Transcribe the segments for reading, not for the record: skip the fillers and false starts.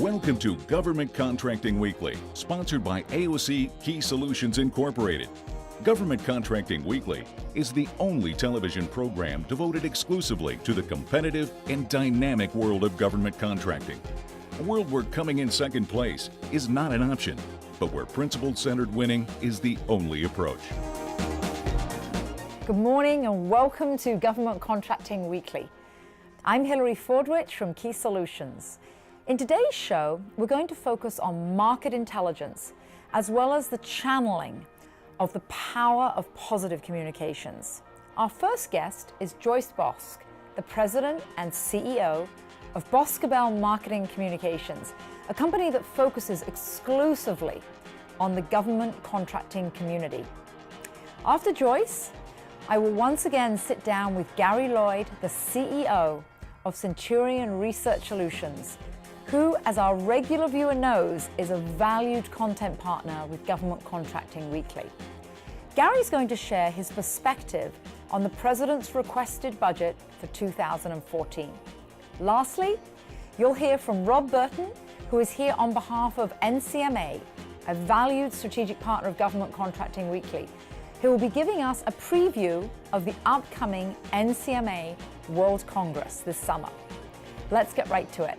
Welcome to Government Contracting Weekly, sponsored by AOC Key Solutions Incorporated. Government Contracting Weekly is the only television program devoted exclusively to the competitive and dynamic world of government contracting. A world where coming in second place is not an option, but where principle-centered winning is the only approach. Good morning and welcome to Government Contracting Weekly. I'm Hilary Fordwich from Key Solutions. In today's show, we're going to focus on market intelligence as well as the channeling of the power of positive communications. Our first guest is Joyce Bosc, the President and CEO of Boscobel Marketing Communications, a company that focuses exclusively on the government contracting community. After Joyce, I will once again sit down with Gary Loyd, the CEO of Centurion Research Solutions, who, as our regular viewer knows, is a valued content partner with Government Contracting Weekly. Gary's going to share his perspective on the President's requested budget for 2014. Lastly, you'll hear from Rob Burton, who is here on behalf of NCMA, a valued strategic partner of Government Contracting Weekly, who will be giving us a preview of the upcoming NCMA World Congress this summer. Let's get right to it.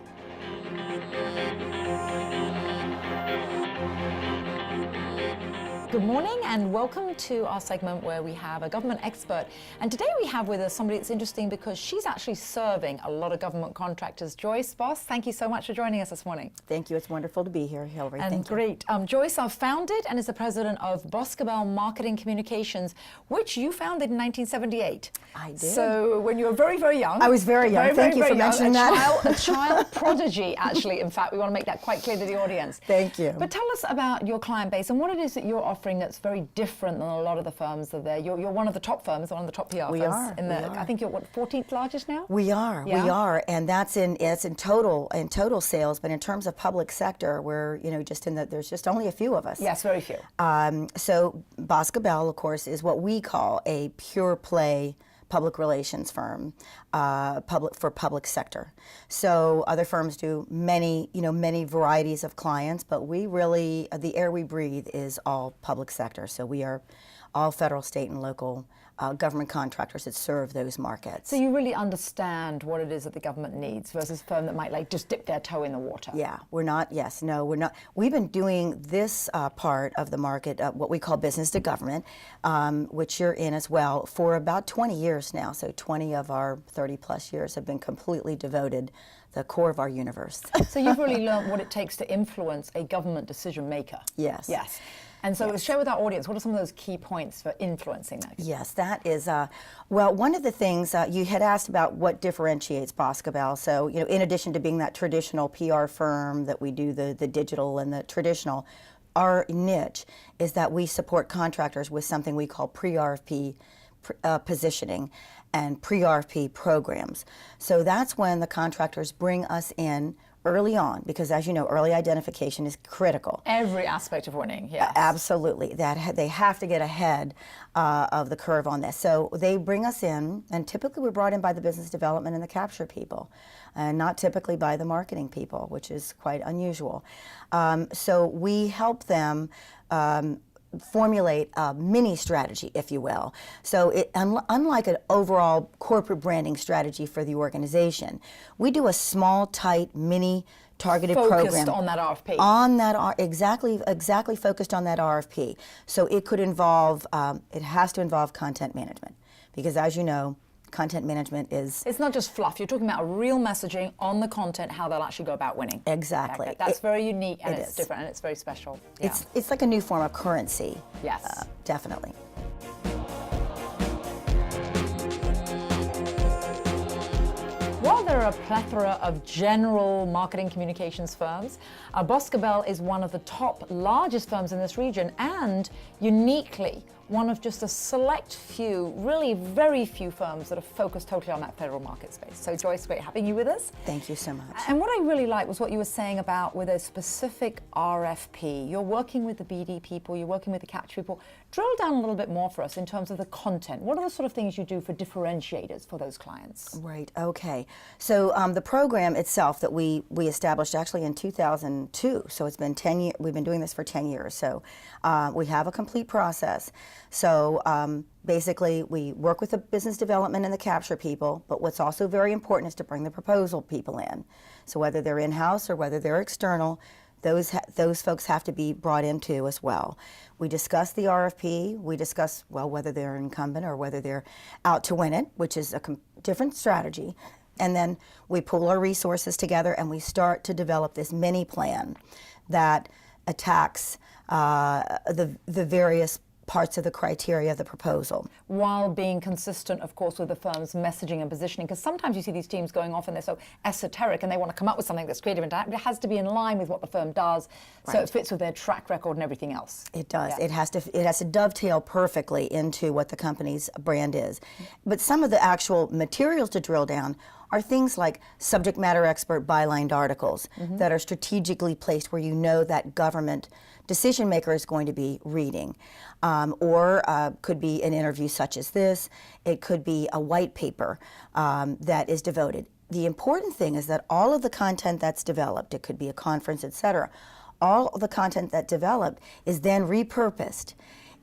Good morning and welcome to our segment where we have a government expert. And today we have with us somebody that's interesting because she's actually serving a lot of government contractors. Joyce Bosc, thank you so much for joining us this morning. Thank you. It's wonderful to be here, Hilary. And thank great. you. Joyce, I've founded and is the president of Boscobel Marketing Communications, which you founded in 1978. I did. So when you were very, very young. I was very young. Thank you for mentioning that. A child prodigy, actually. In fact, we want to make that quite clear to the audience. Thank you. But tell us about your client base and what it is that you're offering that's very different than a lot of the firms that are there. You're one of the top firms, one of the top PR we firms. Are. I think you're what, 14th largest now? We are. Yeah. We are, and that's in total sales. But in terms of public sector, we're there's just only a few of us. Yes, very few. So Boscobel, of course, is what we call a pure play public relations firm, for public sector. So other firms do many varieties of clients, but we really, the air we breathe is all public sector. So we are all federal, state, and local government contractors that serve those markets. So you really understand what it is that the government needs versus a firm that might just dip their toe in the water. Yeah, we're not. We've been doing this part of the market, what we call business to government, which you're in as well, for about 20 years now. So 20 of our 30 plus years have been completely devoted, the core of our universe. So you've really learned what it takes to influence a government decision maker. Yes. Yes. And so share with our audience, what are some of those key points for influencing that? Yes, that is, well, one of the things you had asked about what differentiates Boscobel. So, in addition to being that traditional PR firm that we do the digital and the traditional, our niche is that we support contractors with something we call pre-RFP positioning and pre-RFP programs. So that's when the contractors bring us in early on, because as you know, early identification is critical. Every aspect of winning, yes. Absolutely. They have to get ahead of the curve on this. So they bring us in, and typically we're brought in by the business development and the capture people, and not typically by the marketing people, which is quite unusual. So we help them formulate a mini strategy, if you will. So unlike an overall corporate branding strategy for the organization, we do a small, tight, mini targeted program. Focused on that RFP. Exactly focused on that RFP. So it could involve, it has to involve content management, because as you know, content management is... It's not just fluff. You're talking about real messaging on the content, how they'll actually go about winning. Exactly. That's very unique, and it's different, and it's very special. Yeah. It's like a new form of currency. Yes. Definitely. While there are a plethora of general marketing communications firms, Boscobel is one of the top largest firms in this region and uniquely one of just a select few, really very few firms that are focused totally on that federal market space. So Joyce, great having you with us. Thank you so much. And what I really liked was what you were saying about with a specific RFP. You're working with the BD people, you're working with the capture people. Drill down a little bit more for us in terms of the content. What are the sort of things you do for differentiators for those clients? Right, okay. So the program itself that we established actually in 2002, so it's been 10 years, we've been doing this for 10 years. So we have a complete process. So basically we work with the business development and the capture people, but what's also very important is to bring the proposal people in. So whether they're in-house or whether they're external, those folks have to be brought in too as well. We discuss the RFP, we discuss, well, whether they're incumbent or whether they're out to win it, which is a different strategy. And then we pool our resources together and we start to develop this mini plan that attacks the various parts of the criteria of the proposal. While being consistent, of course, with the firm's messaging and positioning, because sometimes you see these teams going off and they're so esoteric and they want to come up with something that's creative and it has to be in line with what the firm does, so it fits with their track record and everything else. It does. Yeah. It has to dovetail perfectly into what the company's brand is. But some of the actual materials to drill down are things like subject matter expert bylined articles that are strategically placed where you know that government decision maker is going to be reading. Or could be an interview such as this. It could be a white paper that is devoted. The important thing is that all of the content that's developed, it could be a conference, etc., all of the content that developed is then repurposed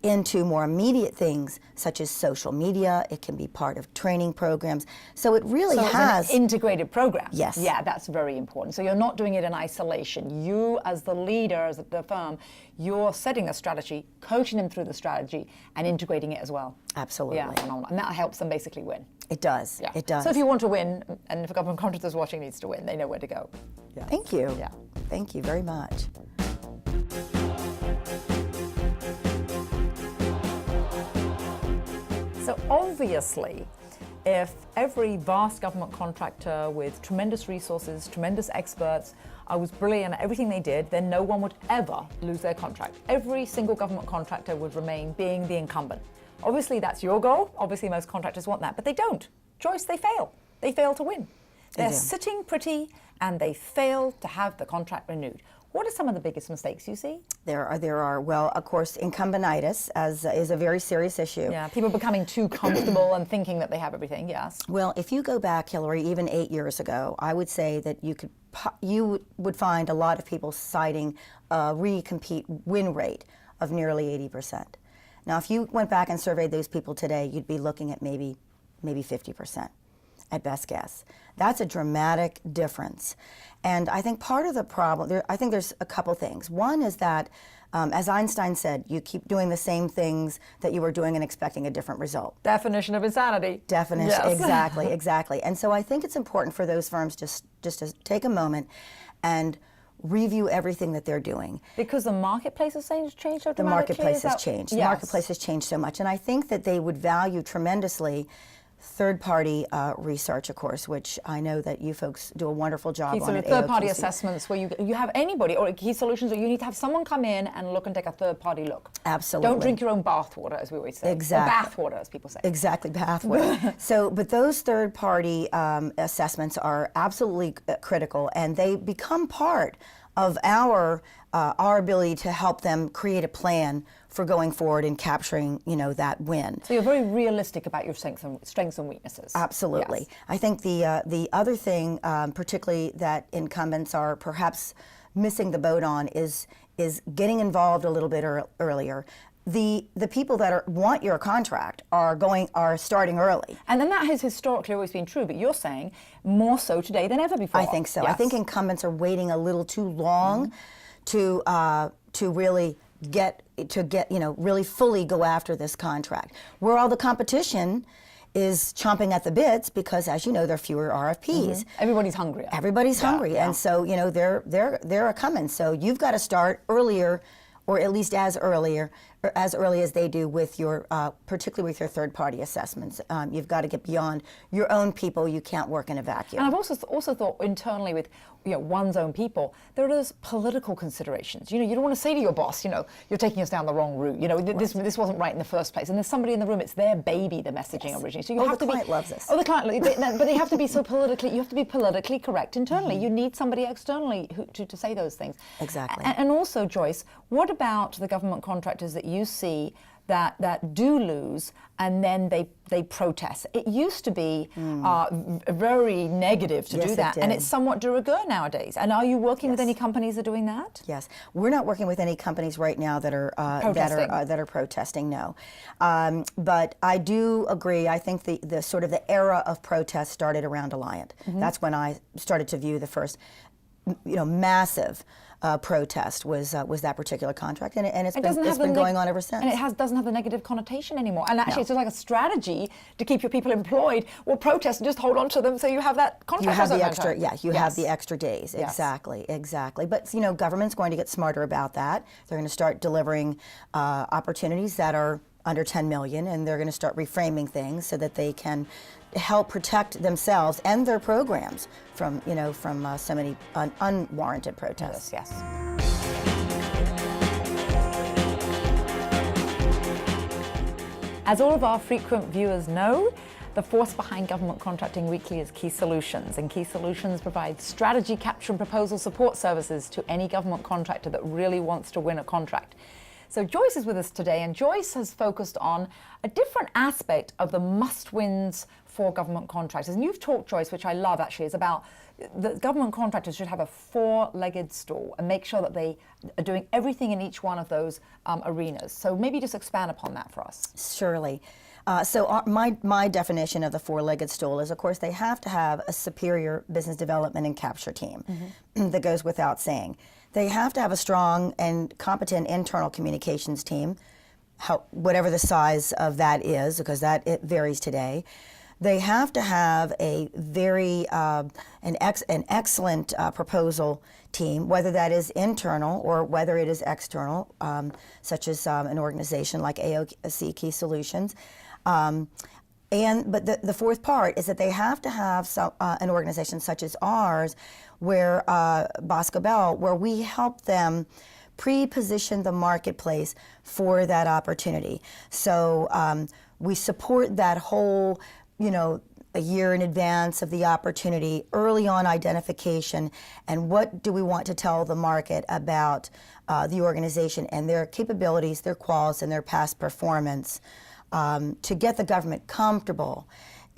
into more immediate things such as social media. It can be part of training programs. So it really has an integrated program. Yes. Yeah, that's very important. So you're not doing it in isolation. You, as the leader, as the firm, you're setting a strategy, coaching them through the strategy, and integrating it as well. Absolutely. Yeah, and that helps them basically win. It does. Yeah. It does. So if you want to win, and if a government contractor watching needs to win, they know where to go. Yeah. Thank you. Yeah. Thank you very much. So obviously, if every vast government contractor with tremendous resources, tremendous experts, was brilliant at everything they did, then no one would ever lose their contract. Every single government contractor would remain being the incumbent. Obviously, that's your goal. Obviously, most contractors want that, but they don't. Joyce, they fail. They fail to win. They're sitting pretty, and they fail to have the contract renewed. What are some of the biggest mistakes you see? There are. Well, of course, incumbentitis is a very serious issue. Yeah, people becoming too comfortable and thinking that they have everything, yes. Well, if you go back, Hillary, even 8 years ago, I would say that you would find a lot of people citing a recompete win rate of nearly 80%. Now, if you went back and surveyed those people today, you'd be looking at maybe 50% at best guess. That's a dramatic difference. And I think part of the problem, I think there's a couple things. One is that, as Einstein said, you keep doing the same things that you were doing and expecting a different result. Definition of insanity. Definition, yes. exactly. And so I think it's important for those firms just to take a moment and review everything that they're doing. Because the marketplace has changed so dramatically? The marketplace has changed. Yes. The marketplace has changed so much. And I think that they would value tremendously third-party research, of course, which I know that you folks do a wonderful job on at third-party AOQC. Assessments where you have anybody, or Key Solutions, or you need to have someone come in and look and take a third-party look. Absolutely. Don't drink your own bathwater, as we always say. Exactly. Or bathwater, as people say. Exactly, bathwater. But those third-party assessments are absolutely critical, and they become part of our ability to help them create a plan for going forward and capturing, that win. So you're very realistic about your strengths and weaknesses. Absolutely. Yes. I think the other thing, particularly that incumbents are perhaps missing the boat on, is getting involved a little bit earlier. The people that want your contract are starting early. And then that has historically always been true, but you're saying more so today than ever before. I think so. Yes. I think incumbents are waiting a little too long to really really fully go after this contract. Where all the competition is chomping at the bits because, as you know, there are fewer RFPs. Everybody's hungrier. Everybody's hungry, yeah. And so they're a coming. So you've got to start earlier, or at least as earlier, as early as they do with your, particularly with your third-party assessments. You've got to get beyond your own people. You can't work in a vacuum. And I've also thought internally with one's own people, there are those political considerations. You don't want to say to your boss, you're taking us down the wrong route. This wasn't right in the first place. And there's somebody in the room, it's their baby, the messaging originally. So you have the to client loves this. Oh, the client, but they have to be you have to be politically correct internally. You need somebody externally to say those things. Exactly. And also, Joyce, what about the government contractors that you see that do lose and then they protest? It used to be very negative to do that, and it's somewhat de rigueur nowadays. And are you working with any companies that are doing that? Yes, we're not working with any companies right now that are protesting. No, but I do agree. I think the sort of the era of protest started around Alliant. That's when I started to view the first, massive protest was that particular contract, and it's been going on ever since. And it doesn't have the negative connotation anymore. And actually, it's like a strategy to keep your people employed. Well, protest and just hold on to them so you have that contract. You have the extra, have the extra days. Yes. Exactly. But government's going to get smarter about that. They're going to start delivering opportunities that are under 10 million, and they're going to start reframing things so that they can help protect themselves and their programs from so many unwarranted protests. Yes. As all of our frequent viewers know, the force behind Government Contracting Weekly is Key Solutions, and Key Solutions provides strategy, capture and proposal support services to any government contractor that really wants to win a contract. So Joyce is with us today, and Joyce has focused on a different aspect of the must-wins for government contractors. And you've talked, Joyce, which I love actually, is about the government contractors should have a four-legged stool and make sure that they are doing everything in each one of those arenas. So maybe just expand upon that for us. Surely. My definition of the four-legged stool is, of course, they have to have a superior business development and capture team. That goes without saying. They have to have a strong and competent internal communications team, whatever the size of that is, because it varies today. They have to have a very an excellent proposal team, whether that is internal or whether it is external, such as an organization like AOC Key Solutions. But the fourth part is that they have to have an organization such as ours, where Boscobel, where we help them pre-position the marketplace for that opportunity. So we support that whole, a year in advance of the opportunity, early on identification, and what do we want to tell the market about the organization and their capabilities, their quals, and their past performance, to get the government comfortable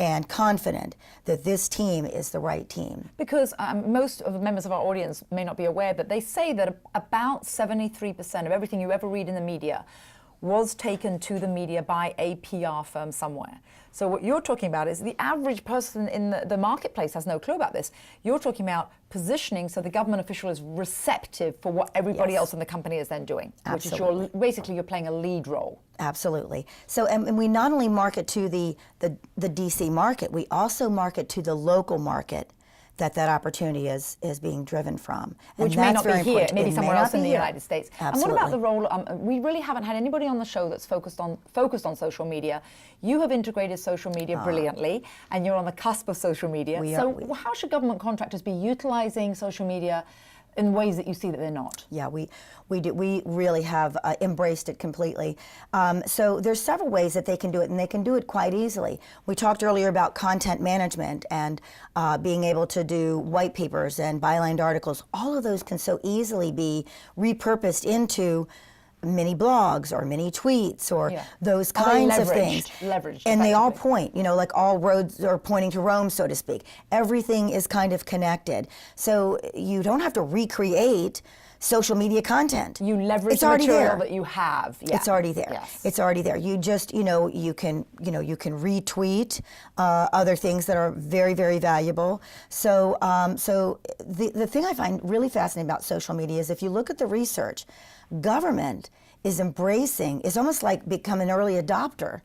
and confident that this team is the right team. Because most of the members of our audience may not be aware, but they say that about 73% of everything you ever read in the media was taken to the media by a PR firm somewhere. So what you're talking about is the average person in the marketplace has no clue about this. You're talking about positioning so the government official is receptive for what everybody else in the company is then doing. Absolutely. Which is basically you're playing a lead role. Absolutely. So, and we not only market to the DC market, we also market to the local market that opportunity is being driven from. Which may not be here, maybe somewhere else in the United States. Absolutely. And what about the role, we really haven't had anybody on the show that's focused on social media. You have integrated social media brilliantly, and you're on the cusp of social media. How should government contractors be utilizing social media in ways that you see that they're not? Yeah, we really have embraced it completely. So there's several ways that they can do it, and they can do it quite easily. We talked earlier about content management and being able to do white papers and bylined articles. All of those can so easily be repurposed into mini blogs or mini tweets or those kinds of things. Leveraged. And they all point, like all roads are pointing to Rome, so to speak. Everything is kind of connected. So you don't have to recreate social media content. You leverage the material that you have. Yeah. It's already there. Yes. It's already there. You just, you can retweet other things that are very, very valuable. So, the thing I find really fascinating about social media is if you look at the research, government is almost like become an early adopter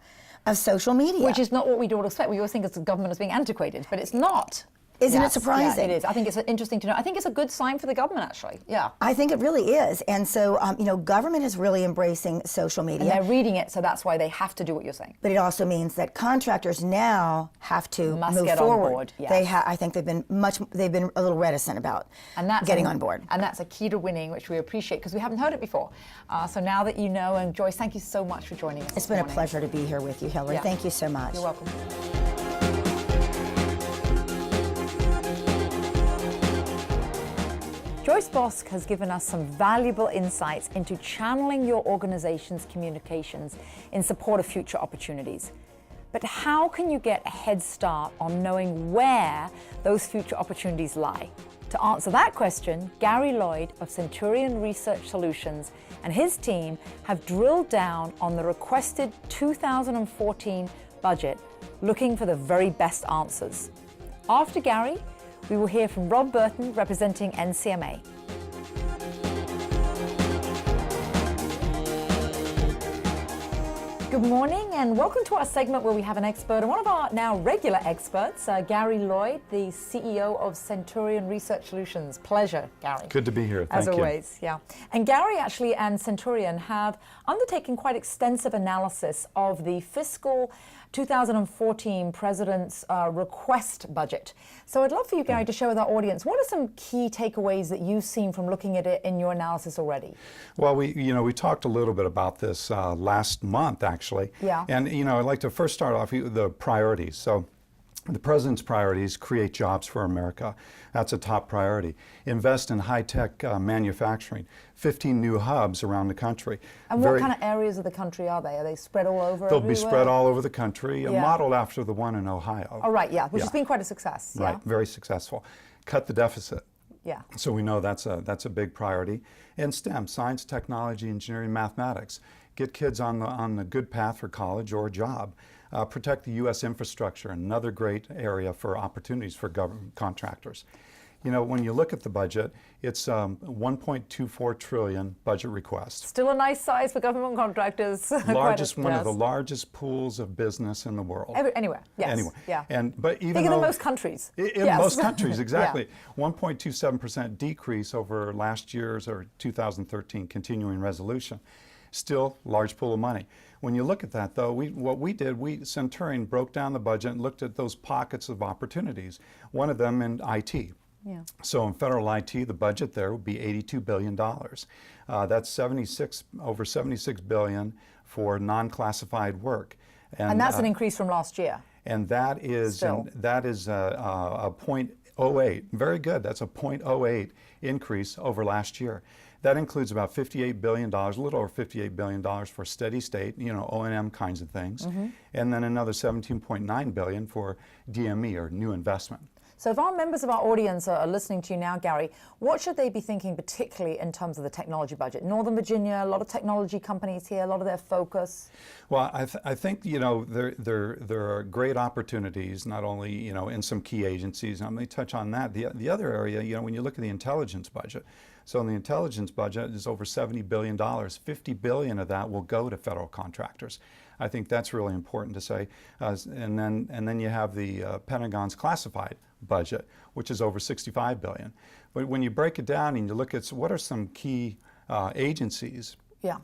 of social media. Which is not what we would expect. We always think of the government as being antiquated, but it's not. Isn't it Yes, surprising? Yeah, it is. I think it's interesting to know. I think it's a good sign for the government, actually. Yeah. I think it really is. And so, government is really embracing social media. And they're reading it, so that's why they have to do what you're saying. But it also means that contractors now have to move get forward. on board. Yes. I think they've been a little reticent about getting on board. And that's a key to winning, which we appreciate because we haven't heard it before. So now that you know, and Joyce, thank you so much for joining us. It's been a pleasure to be here with you, Hillary. Yeah. Thank you so much. You're welcome. Joyce Bosc has given us some valuable insights into channeling your organization's communications in support of future opportunities. But how can you get a head start on knowing where those future opportunities lie? To answer that question, Gary Loyd of Centurion Research Solutions and his team have drilled down on the requested 2014 budget, looking for the very best answers. After Gary, we will hear from Rob Burton representing NCMA. Good morning and welcome to our segment where we have an expert and one of our now regular experts, Gary Loyd, the CEO of Centurion Research Solutions. Pleasure, Gary. Good to be here. Thank you. As always, yeah. And Gary actually and Centurion have undertaken quite extensive analysis of the fiscal 2014 President's request budget. So I'd love for you, Gary, to share with our audience, what are some key takeaways that you've seen from looking at it in your analysis already? Well, we talked a little bit about this last month, actually. Yeah. And, I'd like to first start off with the priorities. So the President's priorities: create jobs for America. That's a top priority. Invest in high-tech manufacturing. 15 new hubs around the country. And what kind of areas of the country are they? Are they spread all over? They'll be spread all over the country, modeled after the one in Ohio. Oh, right, yeah, which has been quite a success. Right, very successful. Cut the deficit. Yeah. So we know that's a big priority. And STEM, science, technology, engineering, mathematics. Get kids on the good path for college or a job. Protect the U.S. infrastructure, another great area for opportunities for government contractors. When you look at the budget, it's $1.24 trillion budget request. Still a nice size for government contractors. One of the largest pools of business in the world. Anywhere, yes. Anywhere. Yeah. But even bigger than most countries. In most countries, exactly. 1.27% decrease over last year's or 2013 continuing resolution. Still, large pool of money. When you look at that, though, Centurion broke down the budget and looked at those pockets of opportunities. One of them in IT. Yeah. So in federal IT, the budget there would be $82 billion. That's over $76 billion for non-classified work. And that's an increase from last year. And that is a 0.08. Very good. That's a 0.08 increase over last year. That includes about $58 billion, a little over $58 billion for steady state, O&M kinds of things, and then another $17.9 billion for DME, or new investment. So if our members of our audience are listening to you now, Gary, what should they be thinking particularly in terms of the technology budget? Northern Virginia, a lot of technology companies here, a lot of their focus. Well, I think, there are great opportunities, not only, in some key agencies. I'm going to touch on that. The other area, when you look at the intelligence budget, so in the intelligence budget is over $70 billion. $50 billion of that will go to federal contractors. I think that's really important to say. And then you have the Pentagon's classified budget, which is over $65 billion. But when you break it down and you look at what are some key agencies,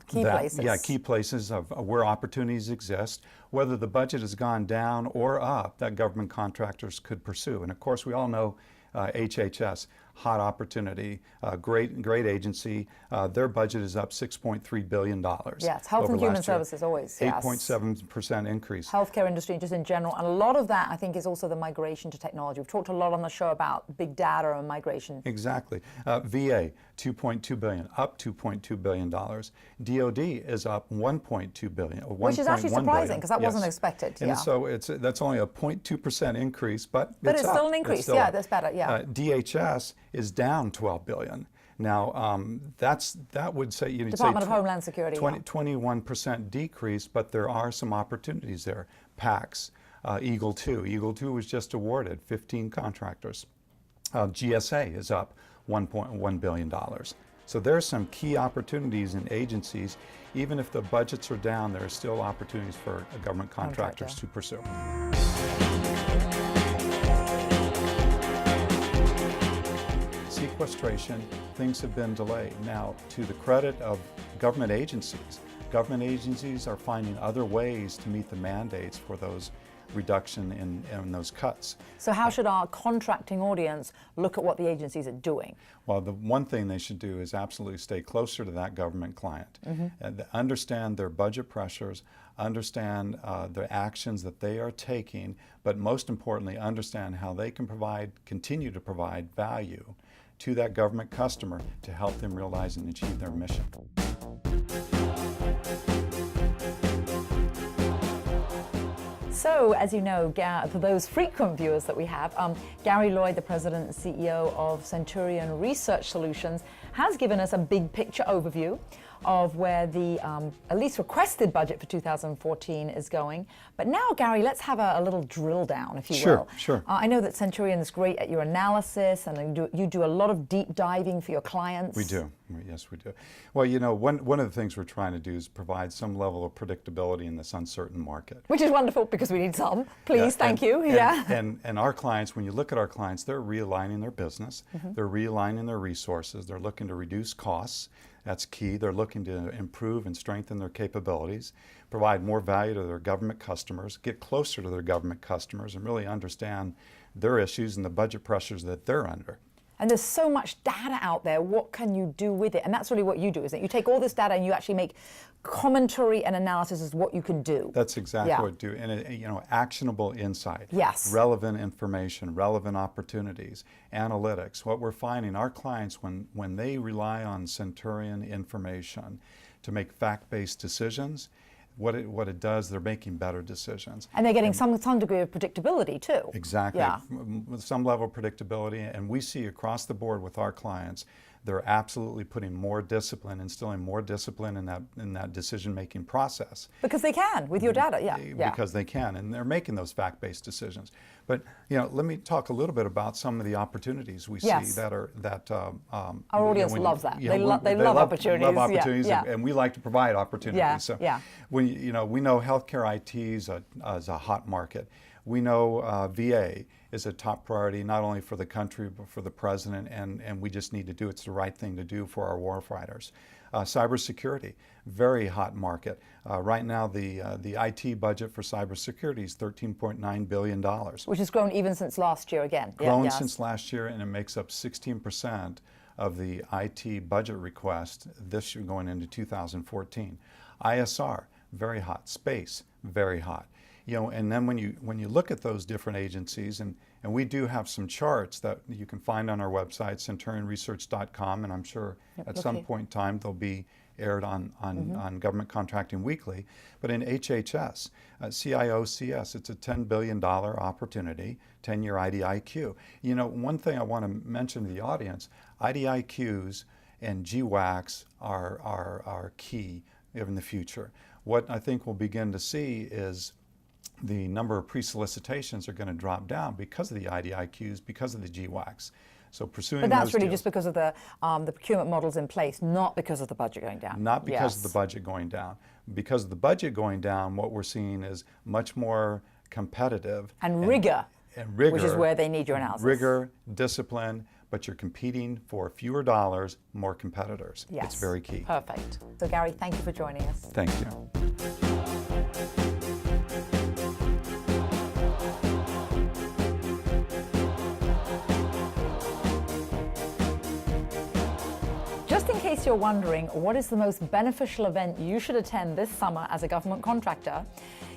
key places of where opportunities exist, whether the budget has gone down or up, that government contractors could pursue. And of course, we all know HHS, hot opportunity, great agency. Their budget is up $6.3 billion. Yes, Health and Human Services always. 8.7% increase. Healthcare industry just in general. And a lot of that, I think, is also the migration to technology. We've talked a lot on the show about big data and migration. Exactly. VA, $2.2 billion, up $2.2 billion. DOD is up $1.2 billion. Which is actually surprising because that wasn't expected. And so that's only a 0.2% increase, but it's still an increase. Yeah, that's better. Yeah. DHS is down $12 billion. Now, that would say Department of Homeland Security. 21% decrease, but there are some opportunities there. PACS, Eagle 2. Eagle 2 was just awarded 15 contractors. GSA is up $1.1 billion. So there are some key opportunities in agencies. Even if the budgets are down, there are still opportunities for government contractors to pursue. sequestration, things have been delayed. Now, to the credit of government agencies are finding other ways to meet the mandates for those reduction in those cuts. So how should our contracting audience look at what the agencies are doing? Well, the one thing they should do is absolutely stay closer to that government client, and understand their budget pressures, understand the actions that they are taking, but most importantly, understand how they can continue to provide value to that government customer to help them realize and achieve their mission. So, as you know, for those frequent viewers that we have, Gary Loyd, the President and CEO of Centurion Research Solutions, has given us a big picture overview of where the at least requested budget for 2014 is going. But now, Gary, let's have a little drill down, if you will. Sure. I know that Centurion is great at your analysis, and you do a lot of deep diving for your clients. We do. Yes, we do. Well, you know, one of the things we're trying to do is provide some level of predictability in this uncertain market. Which is wonderful, because we need some. Please, thank you. And our clients, when you look at our clients, they're realigning their business. They're realigning their resources. They're looking to reduce costs. That's key. They're looking to improve and strengthen their capabilities, provide more value to their government customers, get closer to their government customers, and really understand their issues and the budget pressures that they're under. And there's so much data out there. What can you do with it? And that's really what you do, isn't it? You take all this data and you actually make commentary and analysis as what you can do. That's exactly what we do. And you know, actionable insight. Yes. Relevant information, relevant opportunities, analytics. What we're finding, our clients, when they rely on Centurion information to make fact-based decisions, what it does, they're making better decisions. And they're getting some degree of predictability too. Exactly, Yeah. with some level of predictability. And we see across the board with our clients, they're absolutely putting more discipline, instilling more discipline in that decision-making process. Because they can, with your data, yeah. Because they can, and they're making those fact-based decisions. But you know, let me talk a little bit about some of the opportunities we see that are our audience loves that. They love opportunities. Love opportunities, yeah. and we like to provide opportunities. Yeah. So yeah. we know healthcare IT is a hot market. We know VA is a top priority, not only for the country, but for the president, and we just need to do it's the right thing to do for our warfighters. Cybersecurity, very hot market. Right now, the IT budget for cybersecurity is $13.9 billion. Which has grown even since last year again. Grown since last year, and it makes up 16% of the IT budget request this year going into 2014. ISR, very hot. Space, very hot. You know, and then when you look at those different agencies, and we do have some charts that you can find on our website, centurionresearch.com, and I'm sure at some point in time they'll be aired on Government Contracting Weekly. But in HHS, CIOCS, it's a $10 billion opportunity, 10-year IDIQ. You know, one thing I want to mention to the audience, IDIQs and GWACs are key in the future. What I think we'll begin to see is the number of pre-solicitations are going to drop down because of the IDIQs, because of the GWACs. So pursuing But that's those really deals, just because of the procurement models in place, not because of the budget going down. not because of the budget going down. Because of the budget going down, what we're seeing is much more competitive. And rigor, rigor, which is where they need your analysis. Rigor, discipline, but you're competing for fewer dollars, more competitors. Yes. It's very key. Perfect. So Gary, thank you for joining us. Thank you. Just in case you're wondering what is the most beneficial event you should attend this summer as a government contractor,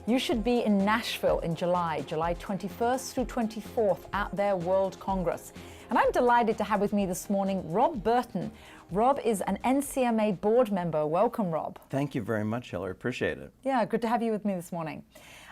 you should be in Nashville in July 21st through 24th at their World Congress. And I'm delighted to have with me this morning Rob Burton. Rob is an NCMA board member. Welcome, Rob. Thank you very much, Hillary. Appreciate it. Yeah, good to have you with me this morning.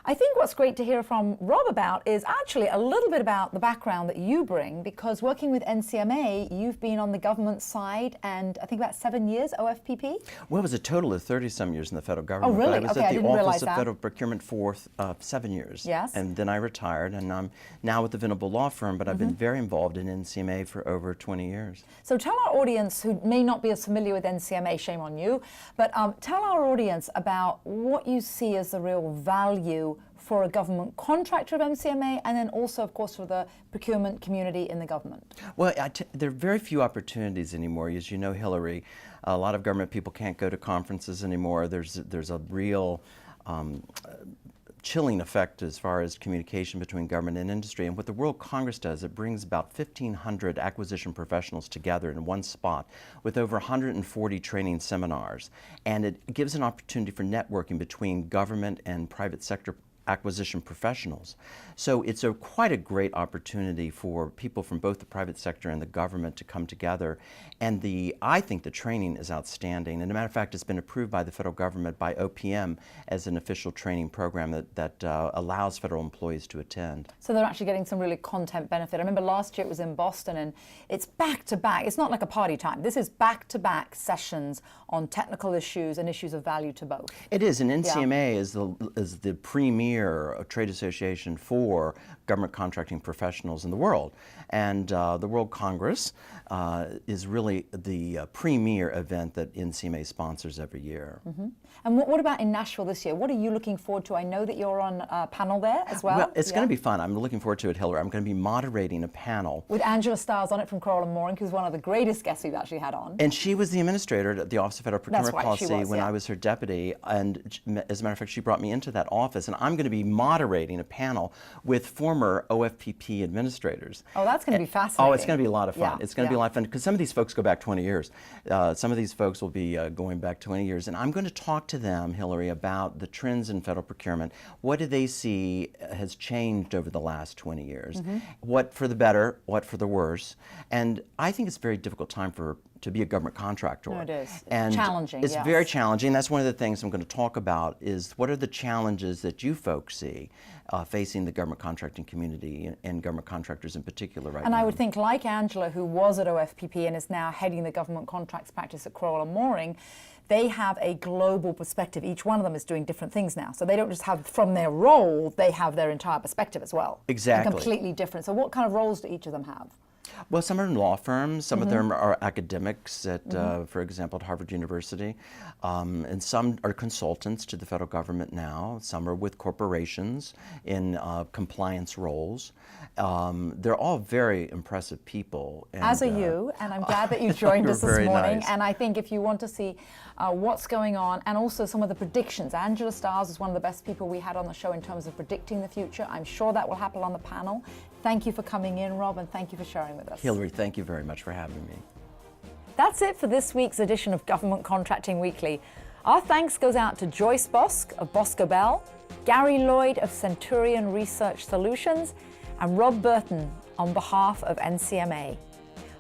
I think what's great to hear from Rob about is actually a little bit about the background that you bring, because working with NCMA, you've been on the government side and I think about 7 years OFPP? Well, it was a total of 30-some years in the federal government. Oh, really? But I was Okay, I at the didn't realize Office of that. Federal Procurement for 7 years. Yes. And then I retired, and I'm now with the Venable Law Firm, but I've been very involved in NCMA for over 20 years. So tell our audience who may not be as familiar with NCMA, shame on you, but tell our audience about what you see as the real value for a government contractor of NCMA, and then also, of course, for the procurement community in the government? Well, there are very few opportunities anymore. As you know, Hillary, a lot of government people can't go to conferences anymore. There's a real chilling effect as far as communication between government and industry. And what the World Congress does, it brings about 1,500 acquisition professionals together in one spot with over 140 training seminars. And it gives an opportunity for networking between government and private sector acquisition professionals. So it's quite a great opportunity for people from both the private sector and the government to come together. And I think the training is outstanding. And as a matter of fact, it's been approved by the federal government, by OPM, as an official training program that allows federal employees to attend. So they're actually getting some really content benefit. I remember last year it was in Boston, and it's back-to-back. It's not like a party time. This is back-to-back sessions on technical issues and issues of value to both. It is, and NCMA is the premier trade association for government contracting professionals in the world. And the World Congress is really the premier event that NCMA sponsors every year. Mm-hmm. And what about in Nashville this year? What are you looking forward to? I know that you're on a panel there as well. Well, it's going to be fun. I'm looking forward to it, Hillary. I'm going to be moderating a panel. With Angela Stiles on it from Crowell & Mooring, who's one of the greatest guests we've actually had on. And she was the administrator at the Office of Federal Procurement Policy when I was her deputy. And as a matter of fact, she brought me into that office. And I'm going to be moderating a panel with former OFPP administrators. Oh, that's going to be fascinating. Oh, it's going to be a lot of fun. Yeah, it's going to be a lot of fun because some of these folks go back 20 years. Some of these folks will be going back 20 years. And I'm going to talk to them, Hillary, about the trends in federal procurement. What do they see has changed over the last 20 years? Mm-hmm. What for the better, what for the worse? And I think it's a very difficult time to be a government contractor. No, it is. And challenging, it's yes. very challenging. That's one of the things I'm going to talk about is what are the challenges that you folks see facing the government contracting community and government contractors in particular right now. And I would think, like Angela, who was at OFPP and is now heading the government contracts practice at Crowell & Mooring, they have a global perspective. Each one of them is doing different things now. So they don't just have from their role, they have their entire perspective as well. Exactly. And completely different. So what kind of roles do each of them have? Well, some are in law firms, some of them are academics at, for example, at Harvard University, and some are consultants to the federal government now. Some are with corporations in compliance roles. They're all very impressive people. And, as are you, and I'm glad that you joined us this morning. Nice. And I think if you want to see what's going on and also some of the predictions, Angela Stiles is one of the best people we had on the show in terms of predicting the future. I'm sure that will happen on the panel. Thank you for coming in, Rob, and thank you for sharing with us. Hillary, thank you very much for having me. That's it for this week's edition of Government Contracting Weekly. Our thanks goes out to Joyce Bosc of Boscobel, Gary Loyd of Centurion Research Solutions, and Rob Burton on behalf of NCMA.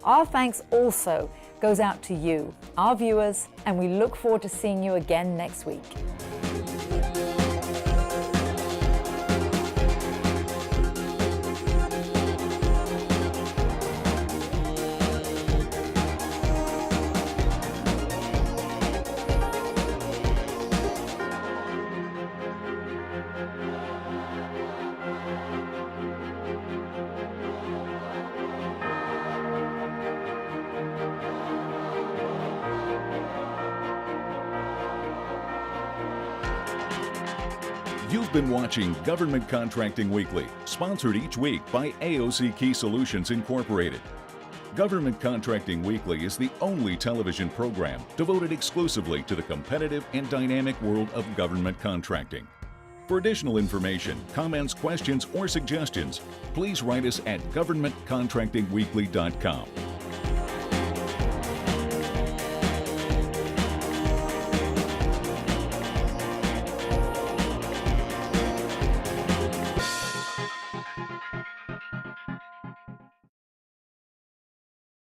Our thanks also goes out to you, our viewers, and we look forward to seeing you again next week. You've been watching Government Contracting Weekly, sponsored each week by AOC Key Solutions Incorporated. Government Contracting Weekly is the only television program devoted exclusively to the competitive and dynamic world of government contracting. For additional information, comments, questions, or suggestions, please write us at governmentcontractingweekly.com.